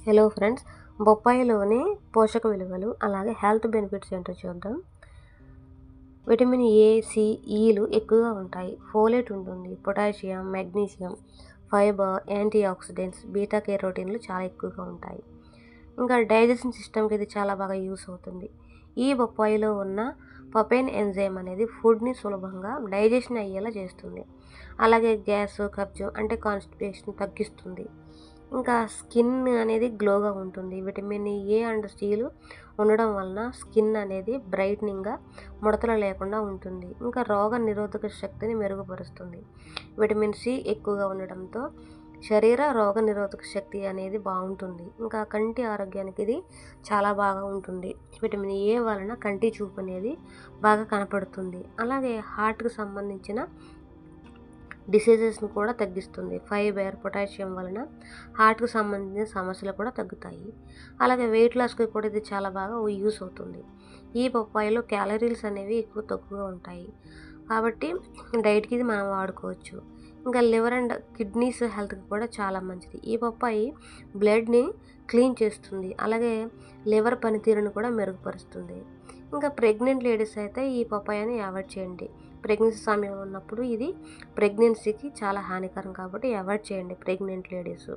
Hello friends, బొప్పాయిలోని పోషక విలువలు అలాగే హెల్త్ బెనిఫిట్స్ ఏంటో చూద్దాం. విటమిన్ ఏ, సి, ఈలు ఎక్కువగా ఉంటాయి. ఫోలేట్ ఉంటుంది, potassium, magnesium, fibre, antioxidants, beta కెరోటిన్లు చాలా ఎక్కువగా ఉంటాయి. ఇంకా డైజెషన్ సిస్టమ్కి ఇది చాలా బాగా యూస్ అవుతుంది. ఈ బొప్పాయిలో ఉన్న పపెన్ ఎంజైమ్ అనేది ఫుడ్ని సులభంగా డైజెషన్ అయ్యేలా చేస్తుంది. అలాగే గ్యాస్, కబ్జం అంటే కాన్స్టిపేషన్ తగ్గిస్తుంది. ఇంకా స్కిన్ అనేది గ్లోగా ఉంటుంది. విటమిన్ ఏ అండ్ సిలు ఉండడం వలన స్కిన్ అనేది బ్రైట్నింగ్గా, ముడతలు లేకుండా ఉంటుంది. ఇంకా రోగ నిరోధక శక్తిని మెరుగుపరుస్తుంది. విటమిన్ సి ఎక్కువగా ఉండడంతో శరీర రోగ నిరోధక శక్తి అనేది బాగుంటుంది. ఇంకా కంటి ఆరోగ్యానికి ఇది చాలా బాగా ఉంటుంది. విటమిన్ ఏ వలన కంటి చూపు అనేది బాగా కనపడుతుంది. అలాగే హార్ట్కి సంబంధించిన డిసీజెస్ని కూడా తగ్గిస్తుంది. ఫైబర్, పొటాషియం వలన హార్ట్కి సంబంధించిన సమస్యలు కూడా తగ్గుతాయి. అలాగే వెయిట్ లాస్కి కూడా ఇది చాలా బాగా యూస్ అవుతుంది. ఈ బొప్పాయిలో క్యాలరీస్ అనేవి తక్కువగా ఉంటాయి కాబట్టి డైట్కి ఇది మనం వాడుకోవచ్చు. ఇంకా లివర్ అండ్ కిడ్నీస్ హెల్త్కి కూడా చాలా మంచిది. ఈ బొప్పాయి బ్లడ్ని క్లీన్ చేస్తుంది. అలాగే లివర్ పనితీరును కూడా మెరుగుపరుస్తుంది. ఇంకా ప్రెగ్నెంట్ లేడీస్ అయితే ఈ పపాయాని అవాయిడ్ చేయండి. ప్రెగ్నెన్సీ సమయంలో ఉన్నప్పుడు ఇది ప్రెగ్నెన్సీకి చాలా హానికరం కాబట్టి అవాయిడ్ చేయండి ప్రెగ్నెంట్ లేడీస్.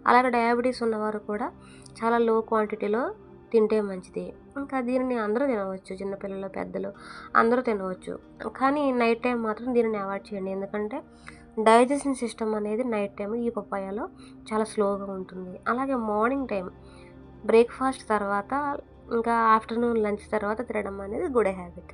అలాగే డయాబెటీస్ ఉన్నవారు కూడా చాలా లో క్వాంటిటీలో తింటే మంచిది. ఇంకా దీనిని అందరూ తినవచ్చు, చిన్నపిల్లలు, పెద్దలు అందరూ తినవచ్చు. కానీ నైట్ టైం మాత్రం దీనిని అవాయిడ్ చేయండి. ఎందుకంటే డైజెషన్ సిస్టమ్ అనేది నైట్ టైం ఈ పపాయాలో చాలా స్లోగా ఉంటుంది. అలాగే మార్నింగ్ టైం బ్రేక్ఫాస్ట్ తర్వాత ఇంకా ఆఫ్టర్నూన్ లంచ్ తర్వాత తినడం అనేది గుడ్ హ్యాబిట్.